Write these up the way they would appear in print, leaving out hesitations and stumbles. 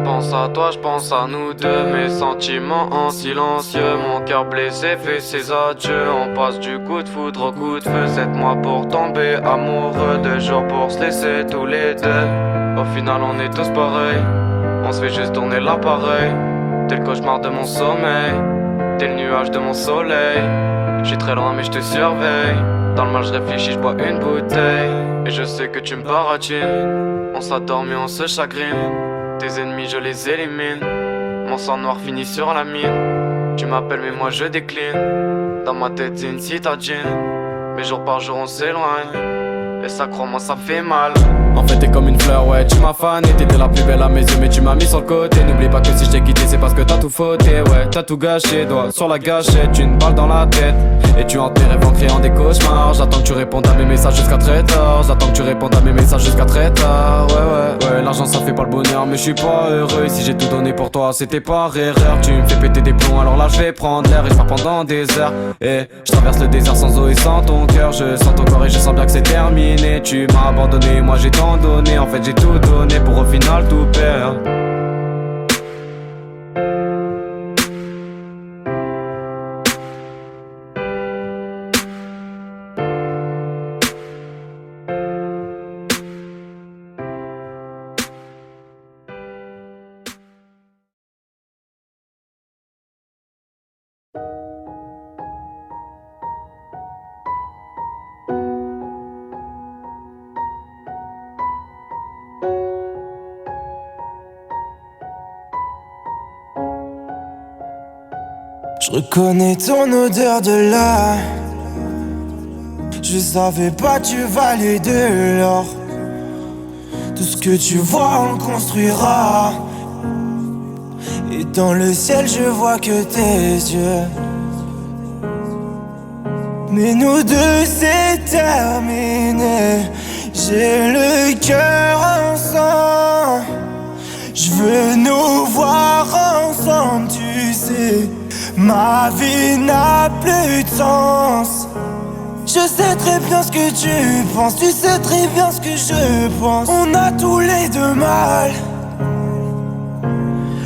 pense à toi, je pense à nous deux. Mes sentiments en silencieux. Mon cœur blessé fait ses adieux. On passe du coup de foudre au coup de feu. 7 mois pour tomber amoureux. 2 jours pour se laisser tous les deux. Au final on est tous pareils. On se fait juste tourner l'appareil. T'es le cauchemar de mon sommeil. T'es le nuage de mon soleil. J'suis très loin mais je te surveille. Dans le mal je réfléchis, je bois une bouteille. Et je sais que tu me baratines. On s'adorme et on se chagrine. Tes ennemis je les élimine. Mon sang noir finit sur la mine. Tu m'appelles mais moi je décline. Dans ma tête c'est une citadine. Mais jour par jour on s'éloigne. Et ça crois-moi ça fait mal. En fait t'es comme une fleur, ouais tu m'as fané. T'étais la plus belle à mes yeux mais tu m'as mis sur le côté. N'oublie pas que si je t'ai quitté c'est parce que t'as tout fauté. Ouais t'as tout gâché, doigt sur la gâchette. Une balle dans la tête. Et tu hantes tes rêves en créant des cauchemars. J'attends que tu répondes à mes messages jusqu'à très tard. J'attends que tu répondes à mes messages jusqu'à très tard. Ouais l'argent ça fait pas le bonheur mais je suis pas heureux. Si j'ai tout donné pour toi c'était par erreur. Tu me fais péter des plombs alors là je vais prendre l'air. Et je pars pendant des heures. Et je traverse le désert sans eau et sans ton cœur. Je sens ton corps et je sens bien que c'est terminé. Tu m'as abandonné, moi j'ai tant donné. En fait j'ai tout donné pour au final tout perdre. Je reconnais ton odeur de là. Je savais pas tu valais de l'or. Tout ce que tu vois on le construira. Et dans le ciel je vois que tes yeux. Mais nous deux c'est terminé. J'ai le cœur en sang. Je veux nous voir ensemble, tu sais. Ma vie n'a plus de sens. Je sais très bien ce que tu penses. Tu sais très bien ce que je pense. On a tous les deux mal.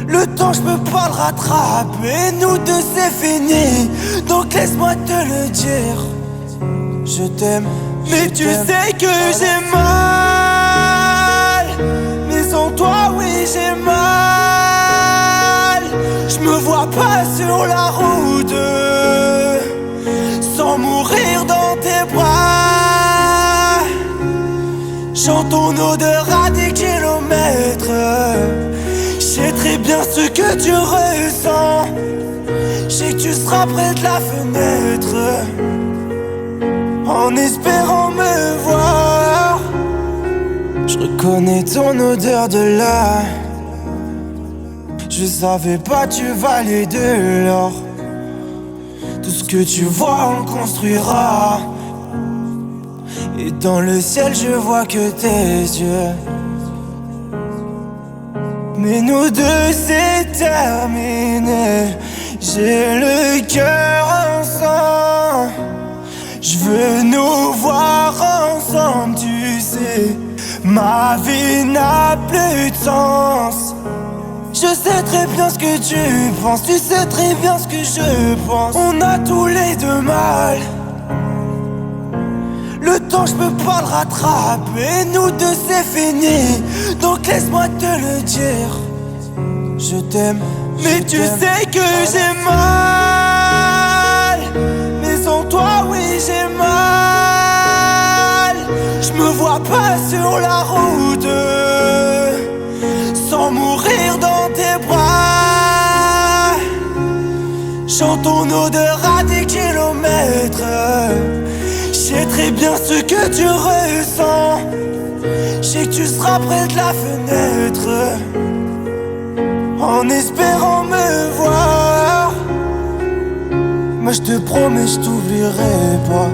Le temps je peux pas le rattraper. Nous deux c'est fini. Donc laisse-moi te le dire. Je t'aime. Mais tu sais que j'ai mal. Mais sans toi oui j'ai mal. Je me vois pas sur la route sans mourir dans tes bras. Chante ton odeur à des kilomètres. Je sais très bien ce que tu ressens. Je sais que tu seras près de la fenêtre en espérant me voir. Je reconnais ton odeur de là. Je savais pas tu valais de l'or. Tout ce que tu vois on le construira. Et dans le ciel je vois que tes yeux. Mais nous deux c'est terminé. J'ai le cœur en sang. Je veux nous voir ensemble, tu sais. Ma vie n'a plus de sens. Je sais très bien ce que tu penses. Tu sais très bien ce que je pense. On a tous les deux mal. Le temps je peux pas le rattraper. Nous deux c'est fini. Donc laisse-moi te le dire. Je t'aime. Mais tu sais que j'ai mal. Mais sans toi oui j'ai mal. Je me vois pas sur la route sans mourir dans tes bras. Chante ton odeur à des kilomètres. Je sais très bien ce que tu ressens. Je sais que tu seras près de la fenêtre en espérant me voir. Moi je te promets je t'oublierai pas.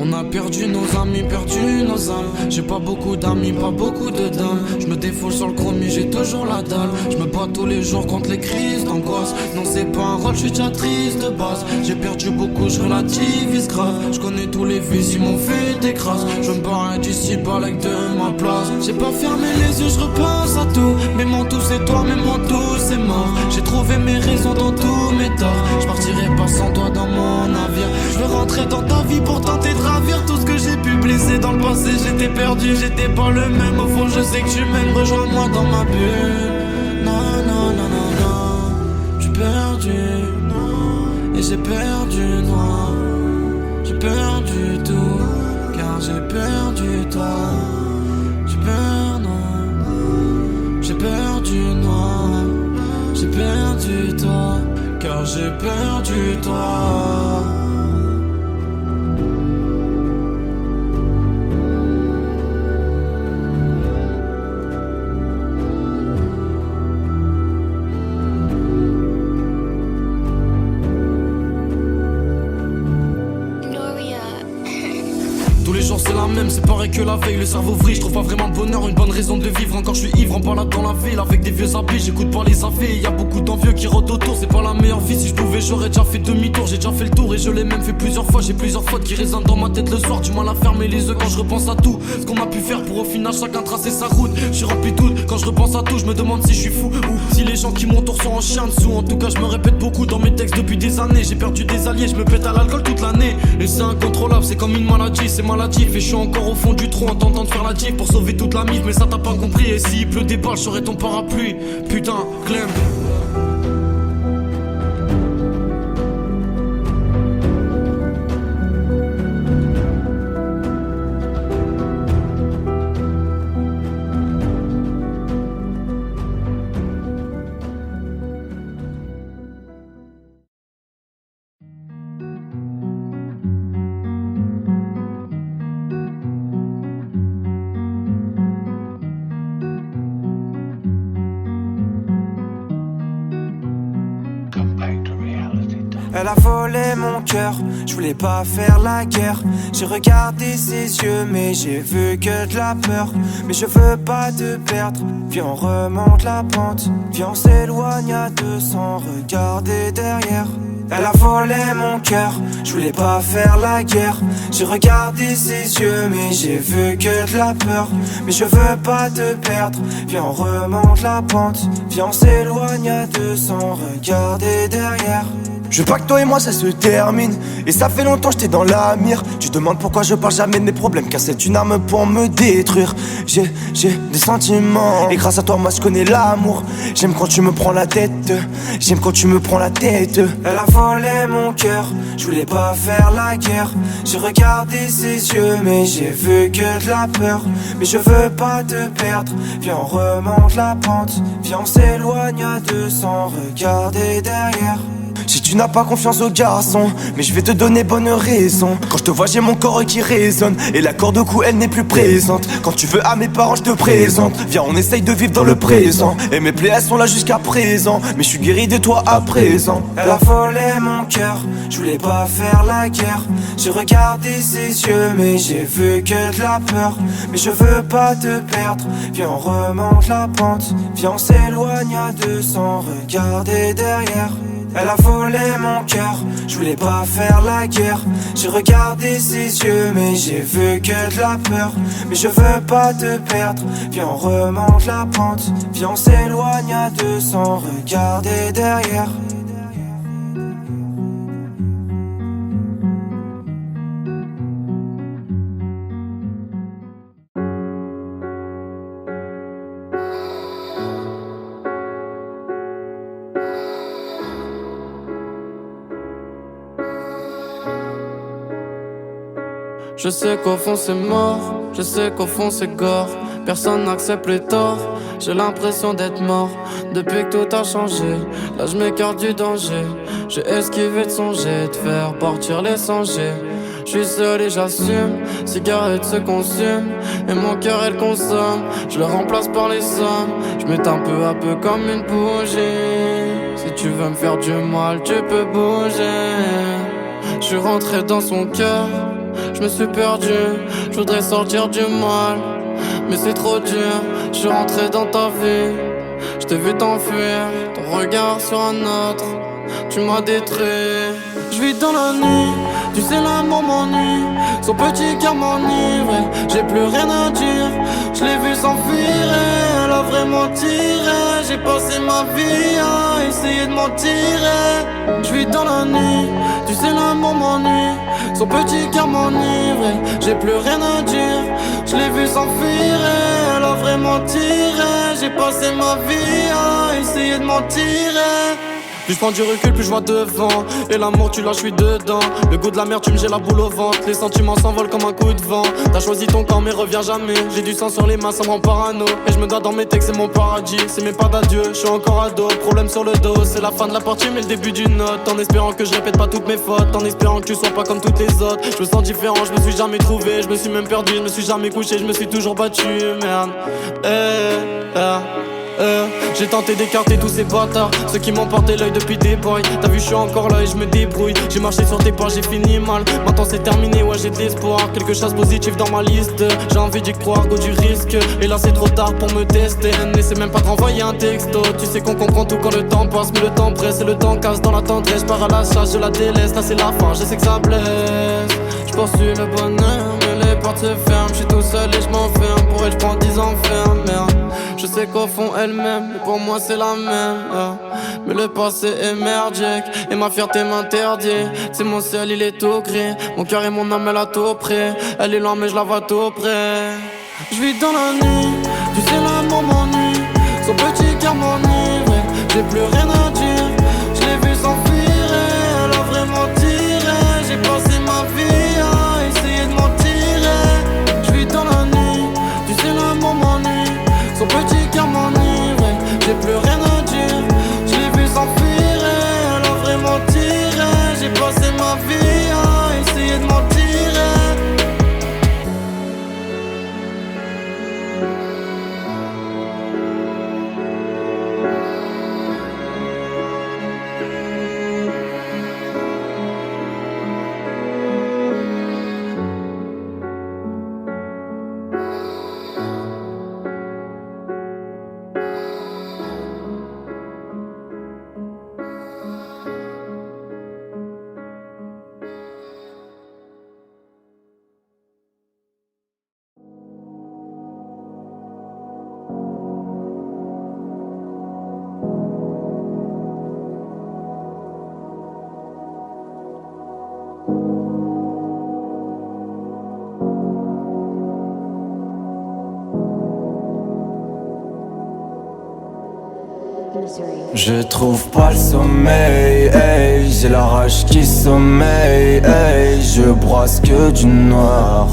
On a perdu nos amis, perdu nos âmes. J'ai pas beaucoup d'amis, pas beaucoup de dames. Je me défoule sur le chromie, j'ai toujours la dalle. Je me bats tous les jours contre les crises d'angoisse. Non c'est pas un rôle, je suis déjà triste de base. J'ai perdu beaucoup, je relativise grave. Je connais tous les vies, ils m'ont fait des crasses. Je me barre d'ici, balèque de ma place. J'ai pas fermé les yeux, je repense à tout. Mais mon tout c'est toi, mais mon tout c'est mort. J'ai trouvé mes raisons dans tous mes torts. Je partirai pas sans toi dans mon navire. Je veux rentrer dans ta vie pour tenter de ravir tout ce que j'ai pu blesser dans le passé. J'étais perdu, j'étais pas le même. Au fond je sais que tu m'aimes, rejoins-moi dans ma bulle. Non, non, non, non, non. J'suis perdu, non. Et j'ai perdu, non. J'ai perdu tout, car j'ai perdu toi. J'ai perdu, non. J'ai perdu, non. J'ai perdu toi, car j'ai perdu toi. Tous les jours c'est la même, c'est pareil que la veille. Le cerveau vrille, je trouve pas vraiment le bonheur, une bonne raison de vivre. Encore je suis ivre en balade dans la ville avec des vieux habits, j'écoute pas les affaires. Y'a beaucoup d'envieux qui rôdent autour, c'est pas la meilleure vie. Si je pouvais j'aurais déjà fait demi-tour, j'ai déjà fait le tour et je l'ai même fait plusieurs fois. J'ai plusieurs fautes qui résonnent dans ma tête le soir, du mal à fermer les yeux quand je repense à tout ce qu'on a pu faire pour au final chacun tracer sa route. Je suis rempli de doute, quand je repense à tout, je me demande si je suis fou ou si les gens qui m'entourent sont en chien dessous. En tout cas je me répète beaucoup dans mes textes depuis des années. J'ai perdu des alliés, je me pète à l'alcool toute l'année. Et c'est incontrôlable, c'est comme une maladie, c'est maladif. Et je suis encore au fond du trou en tentant de faire la diff pour sauver toute la mif. Mais ça t'as pas compris, et s'il pleut des balles, j'aurai ton parapluie. Putain, Clem. Elle a volé mon cœur, je voulais pas faire la guerre. J'ai regardé ses yeux mais j'ai vu que de la peur. Mais je veux pas te perdre, viens on remonte la pente. Viens on s'éloigne à deux sans regarder derrière. Elle a volé mon cœur, je voulais pas faire la guerre. J'ai regardé ses yeux mais j'ai vu que de la peur. Mais je veux pas te perdre, viens on remonte la pente. Viens on s'éloigne à deux sans regarder derrière. Je veux pas que toi et moi ça se termine. Et ça fait longtemps que j'étais dans la mire. Tu demandes pourquoi je parle jamais de mes problèmes, car c'est une arme pour me détruire. J'ai des sentiments, et grâce à toi moi je connais l'amour. J'aime quand tu me prends la tête, j'aime quand tu me prends la tête. Elle a volé mon cœur, je voulais pas faire la guerre. J'ai regardé ses yeux mais j'ai vu que de la peur. Mais je veux pas te perdre, viens on remonte la pente. Viens on s'éloigne à deux sans regarder derrière. Si tu n'as pas confiance aux garçons, mais je vais te donner bonne raison. Quand je te vois j'ai mon corps qui résonne, et la corde au cou elle n'est plus présente. Quand tu veux à mes parents je te présente. Viens on essaye de vivre dans le présent. Et mes plaies elles sont là jusqu'à présent, mais je suis guéri de toi à présent. Elle a volé mon cœur, je voulais pas faire la guerre. J'ai regardé ses yeux mais j'ai vu que de la peur. Mais je veux pas te perdre, viens on remonte la pente. Viens on s'éloigne à deux sans regarder derrière. Elle a volé mon cœur, je voulais pas faire la guerre. J'ai regardé ses yeux mais j'ai vu que de la peur. Mais je veux pas te perdre, viens on remonte la pente. Viens on s'éloigne à deux sans regarder derrière. Je sais qu'au fond c'est mort, je sais qu'au fond c'est gore. Personne n'accepte les torts, j'ai l'impression d'être mort. Depuis que tout a changé, là je m'écarte du danger. J'ai esquivé de songer, de faire partir les sangers. Je suis seul et j'assume, cigarette se consume. Et mon cœur elle consomme, je le remplace par les sommes. Je m'éteins peu à peu comme une bougie. Si tu veux me faire du mal, tu peux bouger. Je suis rentré dans son cœur, je me suis perdu. Je voudrais sortir du mal, mais c'est trop dur. Je suis rentré dans ta vie, je t'ai vu t'enfuir. Ton regard sur un autre, tu m'as détruit. Je vis dans la nuit, tu sais l'amour m'ennuie. Son petit cœur m'enivre, j'ai plus rien à dire. Je l'ai vu s'enfuir, elle a vraiment tiré. J'ai passé ma vie à essayer de m'en tirer. Je vis dans la nuit, tu sais l'amour m'ennuie. Son petit cœur m'enivre, j'ai plus rien à dire. Je l'ai vu s'enfuir, elle a vraiment tiré. J'ai passé ma vie à essayer de m'en tirer. Plus je prends du recul, plus je vois devant. Et l'amour, tu l'as, je suis dedans. Le goût de la mer, tu me jettes la boule au ventre. Les sentiments s'envolent comme un coup de vent. T'as choisi ton camp, mais reviens jamais. J'ai du sang sur les mains, ça me rend parano. Et je me dois dans mes textes, c'est mon paradis. C'est mes pas d'adieu, je suis encore ado. Problème sur le dos, c'est la fin de la partie, mais le début d'une note. En espérant que je répète pas toutes mes fautes. En espérant que tu sois pas comme toutes les autres. Je me sens différent, je me suis jamais trouvé. Je me suis même perdu, je me suis jamais couché. Je me suis toujours battu, merde. J'ai tenté d'écarter tous ces bâtards, ceux qui m'ont porté l'œil depuis des boys. T'as vu, je suis encore là et je me débrouille. J'ai marché sur tes pas, j'ai fini mal. Maintenant c'est terminé, ouais j'ai de l'espoir. Quelque chose de positif dans ma liste. J'ai envie d'y croire, go du risque. Et là c'est trop tard pour me tester. N'essaie même pas de renvoyer un texto. Tu sais qu'on comprend tout quand le temps passe. Mais le temps presse et le temps casse dans la tendresse. Je pars à la chasse, je la délaisse, là c'est la fin, je sais que ça blesse. Je poursuis le bonheur, mais les portes se ferment. Je suis tout seul et je m'enferme. Pour elle je prends 10 ans ferme, merde. Je sais qu'au fond elle m'aime, mais pour moi c'est la même. Mais le passé est merdique et ma fierté m'interdit. C'est mon ciel, il est tout gris. Mon cœur et mon âme, elle a tout pris. Elle est loin mais je la vois tout près. Je vis dans la nuit, tu sais l'amour m'ennuie. Son petit cœur m'enivre, j'ai plus rien à dire. Je l'ai vu s'enfuir, elle a vraiment tiré. J'ai passé ma vie à essayer de m'en tirer. Je vis dans la nuit, tu sais l'amour m'ennuie. Son petit cœur m'enivre, j'ai plus rien à dire. Je l'ai vu s'enfuir, elle a vraiment tiré. J'ai passé ma vie à essayer de m'en tirer. Je trouve pas le sommeil, hey, j'ai la rage qui sommeille, hey, je brosse que du noir.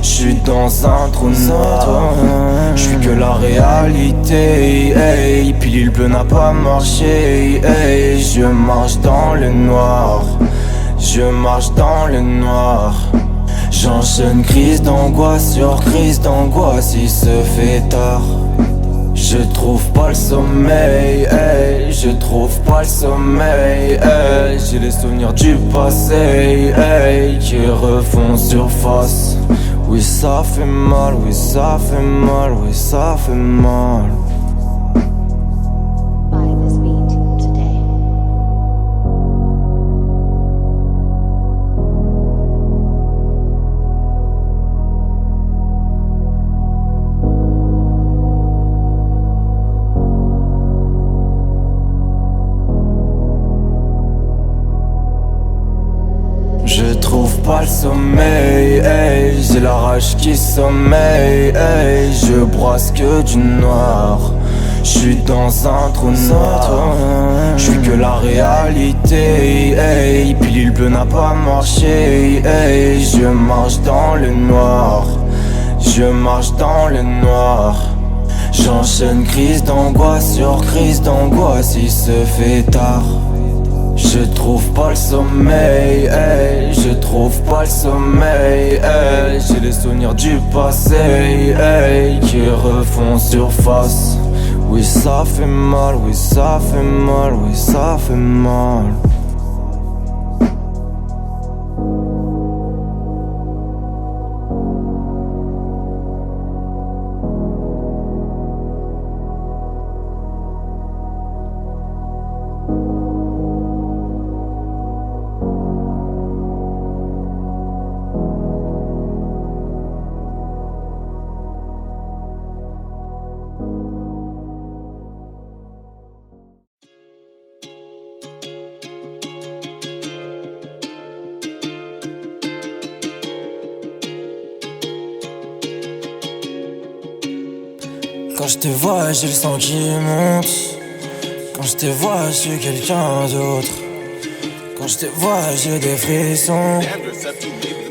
J'suis dans un trou noir, j'suis que la réalité, hey, pilule bleue n'a pas marché, hey, je marche dans le noir, je marche dans le noir. J'enchaîne crise d'angoisse sur crise d'angoisse, il se fait tard. Je trouve pas le sommeil, hey, je trouve pas le sommeil, hey, j'ai les souvenirs du passé, hey, qui refont surface. Oui ça fait mal, oui ça fait mal, oui ça fait mal. Je trouve pas le sommeil, hey, j'ai la rage qui sommeille, hey, je brosse que du noir. J'suis dans un trou noir, j'suis que la réalité, hey, pilule bleue n'a pas marché, hey, je marche dans le noir, je marche dans le noir. J'enchaîne crise d'angoisse sur crise d'angoisse, il se fait tard. Je trouve pas le sommeil, hey, je trouve pas le sommeil, hey, j'ai les souvenirs du passé, hey, qui refont surface. Oui ça fait mal, oui ça fait mal, oui ça fait mal. je te vois, j'ai le sang qui monte. Quand je te vois, je suis quelqu'un d'autre. Quand je te vois, j'ai des frissons.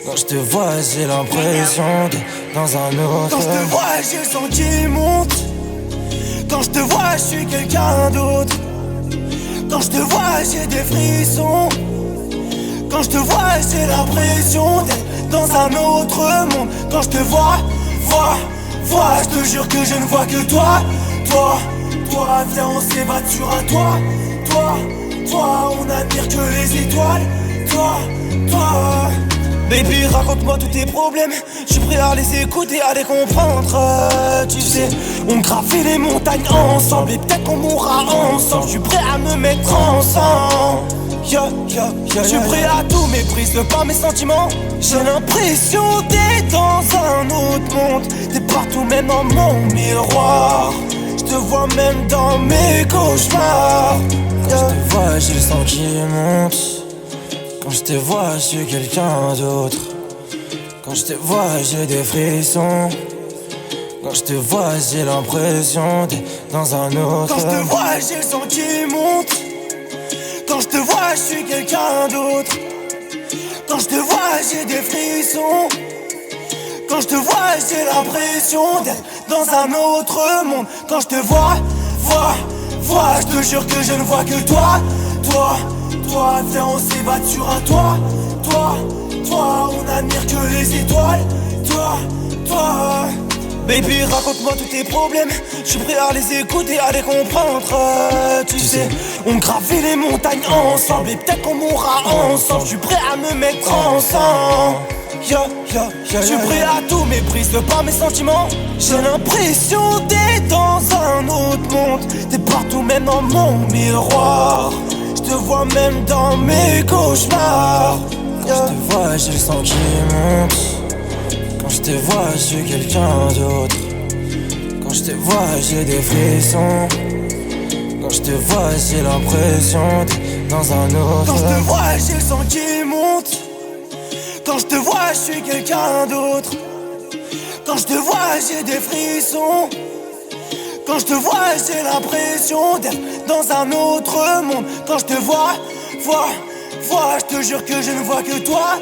Quand je te vois, j'ai l'impression d'être dans un autre. Quand je te vois, j'ai le sang qui monte. Quand je te vois, je suis quelqu'un d'autre. Quand je te vois, j'ai des frissons. Quand je te vois, j'ai l'impression d'être dans un autre monde. Quand je te vois, je te jure que je ne vois que toi. Toi, viens on s'évade sur un toit. Toi, on admire que les étoiles. Toi. Baby, raconte-moi tous tes problèmes. Je suis prêt à les écouter, à les comprendre. Tu sais, on gravit les montagnes ensemble. Et peut-être qu'on mourra ensemble. Je suis prêt à me mettre ensemble. Je suis prêt à tout, méprise pas mes sentiments. J'ai l'impression d'être dans un autre monde. T'es partout, même dans mon miroir. Je te vois même dans mes cauchemars. Quand je te vois, j'ai le sang qui monte. Quand je te vois, je suis quelqu'un d'autre. Quand je te vois, j'ai des frissons. Quand je te vois, j'ai l'impression d'être dans un autre. Quand je te vois, j'ai le sang qui monte. Quand je te vois, je suis quelqu'un d'autre. Quand je te vois, j'ai des frissons. Quand je te vois, j'ai l'impression d'être dans un autre monde. Quand je te vois, je te jure que je ne vois que toi. Toi, viens on s'évade sur un toit. Toi, on admire que les étoiles. Toi. Baby, raconte-moi tous tes problèmes. Je suis prêt à les écouter, à les comprendre. Tu sais, on gravit les montagnes ensemble. Et peut-être qu'on mourra ensemble. Je suis prêt à me mettre ensemble. Je suis prêt à tout, méprise pas mes sentiments. J'ai l'impression d'être dans un autre monde. T'es partout, même dans mon miroir. Je te vois même dans mes cauchemars. Quand je te vois, j'ai le sang qui monte. Quand je te vois, je suis quelqu'un d'autre. Quand je te vois, j'ai des frissons. Quand je te vois, j'ai l'impression d'être dans un autre. Quand je te vois, j'ai le sang qui monte. Quand je te vois, je suis quelqu'un d'autre. Quand je te vois, j'ai des frissons. Quand je te vois, j'ai l'impression d'être dans un autre monde. Quand je te vois, je te jure que je ne vois que toi.